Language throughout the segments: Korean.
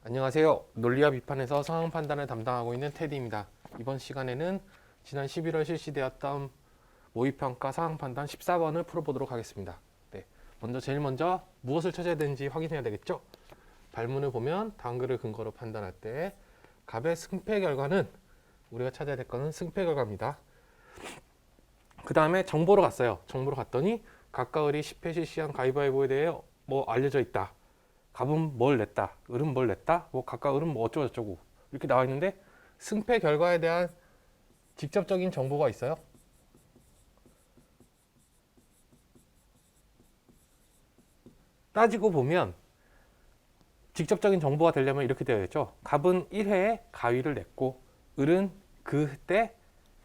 안녕하세요. 논리와 비판에서 상황 판단을 담당하고 있는 테디입니다. 이번 시간에는 지난 11월 실시되었던 모의평가 상황 판단 14번을 풀어보도록 하겠습니다. 네, 제일 먼저 무엇을 찾아야 되는지 확인해야 되겠죠? 발문을 보면 다음 글을 근거로 판단할 때 갑의 승패 결과는 우리가 찾아야 될 거는 승패 결과입니다. 그 다음에 정보로 갔어요. 정보로 갔더니 각각 을이 10회 실시한 가위바위보에 대해 알려져 있다. 갑은 뭘 냈다, 을은 뭘 냈다, 각각 을은 어쩌고저쩌고 이렇게 나와 있는데 승패 결과에 대한 직접적인 정보가 있어요. 따지고 보면 직접적인 정보가 되려면 이렇게 되어야겠죠. 갑은 1회에 가위를 냈고 을은 그때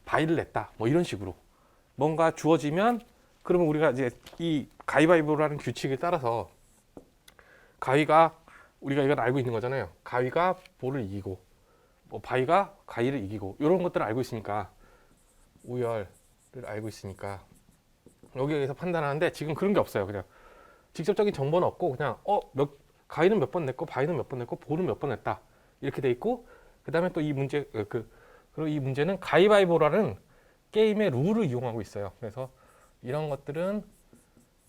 바위를 냈다. 이런 식으로 뭔가 주어지면 그러면 우리가 이제 이 가위바위보라는 규칙에 따라서 가위가 우리가 이건 알고 있는 거잖아요. 가위가 볼을 이기고 바위가 가위를 이기고 이런 것들을 알고 있으니까 우열을 알고 있으니까 여기에서 판단하는데 지금 그런 게 없어요. 그냥 직접적인 정보는 없고 그냥 가위는 몇 번 냈고 바위는 몇 번 냈고 볼은 몇 번 냈다 이렇게 돼 있고 그 다음에 또 이 문제 그리고 이 문제는 가위바위보라는 게임의 룰을 이용하고 있어요. 그래서 이런 것들은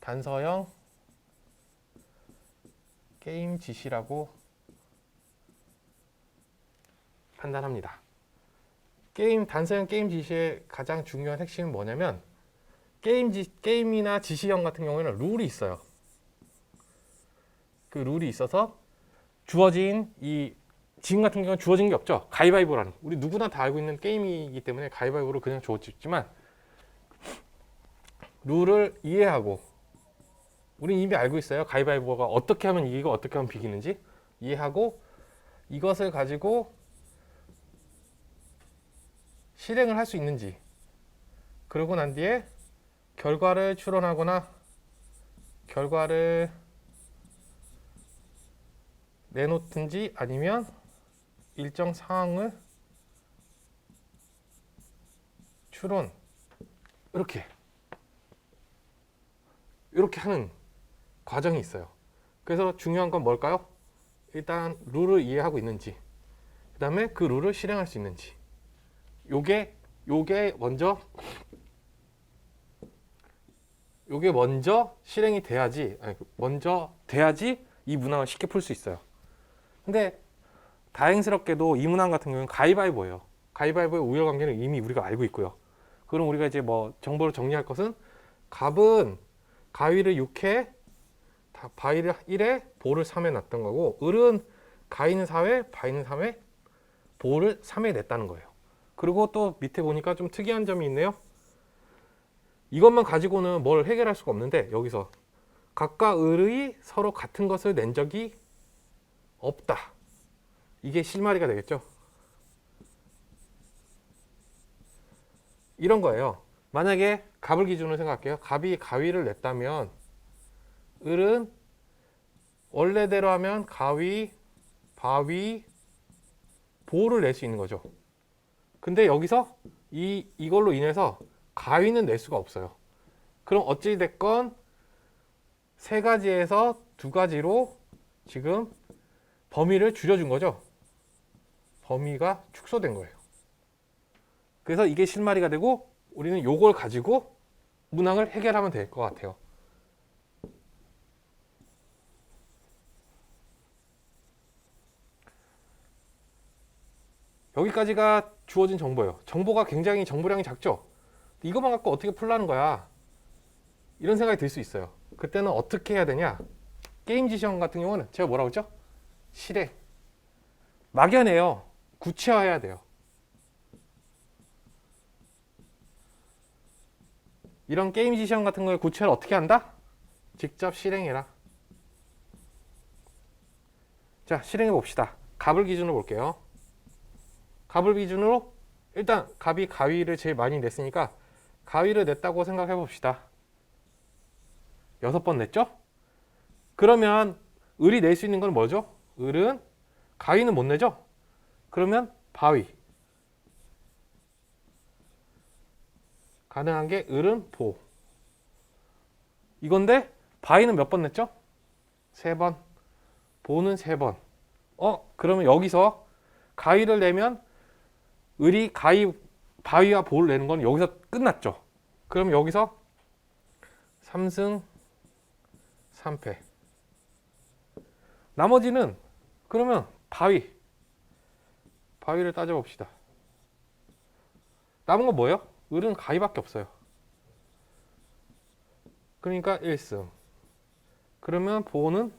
단서형 게임 지시라고 판단합니다. 단서형 게임 지시의 가장 중요한 핵심은 뭐냐면 게임이나 지시형 같은 경우에는 룰이 있어요. 그 룰이 있어서 주어진 지금 같은 경우는 주어진 게 없죠. 가위바위보라는 우리 누구나 다 알고 있는 게임이기 때문에 가위바위보를 그냥 주었지만 룰을 이해하고 우리는 이미 알고 있어요. 가위바위보가 어떻게 하면 이기고 어떻게 하면 비기는지 이해하고 이것을 가지고 실행을 할 수 있는지 그러고 난 뒤에 결과를 추론하거나 결과를 내놓든지 아니면 일정 상황을 추론 이렇게 하는 과정이 있어요. 그래서 중요한 건 뭘까요? 일단 룰을 이해하고 있는지 그 다음에 그 룰을 실행할 수 있는지 요게 먼저 실행이 돼야지 이 문항을 쉽게 풀 수 있어요. 근데 다행스럽게도 이 문항 같은 경우는 가위바위보예요. 가위바위보의 우열관계는 이미 우리가 알고 있고요. 그럼 우리가 이제 정보를 정리할 것은 갑은 가위를 6회, 바위를 1회, 볼을 3회 놨던 거고 을은 가위는 4회, 바위는 3회, 볼을 3회 냈다는 거예요. 그리고 또 밑에 보니까 좀 특이한 점이 있네요. 이것만 가지고는 뭘 해결할 수가 없는데 여기서 각각 을이 서로 같은 것을 낸 적이 없다. 이게 실마리가 되겠죠. 이런 거예요. 만약에 갑을 기준으로 생각할게요. 갑이 가위를 냈다면 을은 원래대로 하면 가위, 바위, 볼을 낼 수 있는 거죠. 근데 여기서 이걸로 인해서 가위는 낼 수가 없어요. 그럼 어찌됐건 세 가지에서 두 가지로 지금 범위를 줄여준 거죠. 범위가 축소된 거예요. 그래서 이게 실마리가 되고 우리는 요걸 가지고 문항을 해결하면 될 것 같아요. 여기까지가 주어진 정보예요. 정보가 굉장히 정보량이 작죠? 이것만 갖고 어떻게 풀라는 거야? 이런 생각이 들 수 있어요. 그때는 어떻게 해야 되냐? 게임 지시형 같은 경우는 제가 뭐라고 했죠? 실행. 막연해요. 구체화해야 돼요. 이런 게임 지시형 같은 걸 구체화를 어떻게 한다? 직접 실행해라. 자, 실행해 봅시다. 갑을 기준으로 볼게요. 갑을 기준으로 일단 갑이 가위를 제일 많이 냈으니까 가위를 냈다고 생각해 봅시다. 6번 냈죠? 그러면 을이 낼 수 있는 건 뭐죠? 을은 가위는 못 내죠? 그러면 바위. 가능한 게 을은 보. 이건데 바위는 몇 번 냈죠? 3번. 보는 3번. 그러면 여기서 가위를 내면 을이 바위와 보를 내는 건 여기서 끝났죠. 그럼 여기서 3승 3패. 나머지는 그러면 바위를 따져봅시다. 남은 건 뭐예요? 을은 가위밖에 없어요. 그러니까 1승. 그러면 보는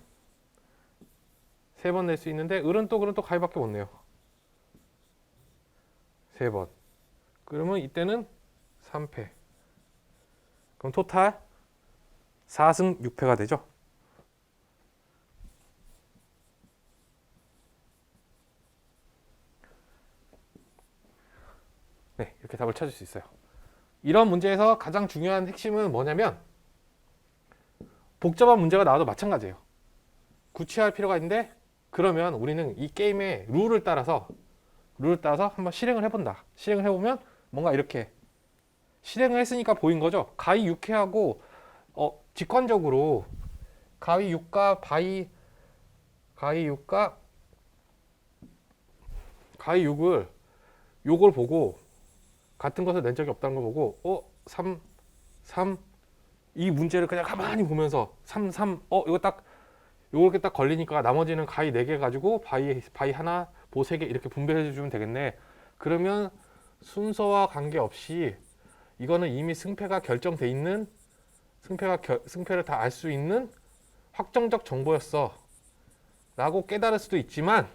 3번 낼 수 있는데 을은 또 가위밖에 못 내요. 3번. 그러면 이때는 3패. 그럼 토탈 4승 6패가 되죠. 네, 이렇게 답을 찾을 수 있어요. 이런 문제에서 가장 중요한 핵심은 뭐냐면 복잡한 문제가 나와도 마찬가지예요. 구체할 필요가 있는데 그러면 우리는 이 게임의 룰을 따라서 한번 실행을 해본다. 실행을 해보면 뭔가 이렇게 실행을 했으니까 보인 거죠. 가위 6회하고 직관적으로 가위 6과 가위 6을 요걸 보고 같은 것을 낸 적이 없다는 걸 보고 3 이 문제를 그냥 가만히 보면서 3 요렇게 딱 걸리니까 나머지는 가위 4개 가지고 바위 하나, 보 3개 이렇게 분배해 주면 되겠네. 그러면 순서와 관계없이 이거는 이미 승패가 결정돼 있는 승패를 다 알 수 있는 확정적 정보였어 라고 깨달을 수도 있지만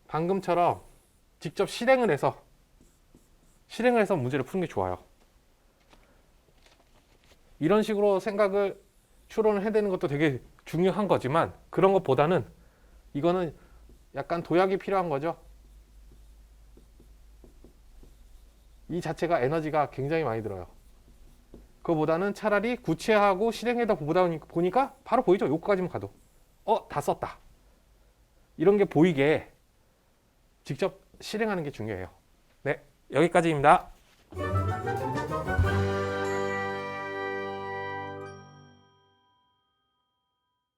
방금처럼 직접 실행을 해서 문제를 푸는 게 좋아요. 이런 식으로 생각을 추론을 해야 되는 것도 되게 중요한 거지만 그런 것보다는 이거는 약간 도약이 필요한 거죠. 이 자체가 에너지가 굉장히 많이 들어요. 그거보다는 차라리 구체하고 실행에다 보니까 바로 보이죠. 요거까지만 가도 다 썼다. 이런 게 보이게 직접 실행하는 게 중요해요. 네, 여기까지입니다.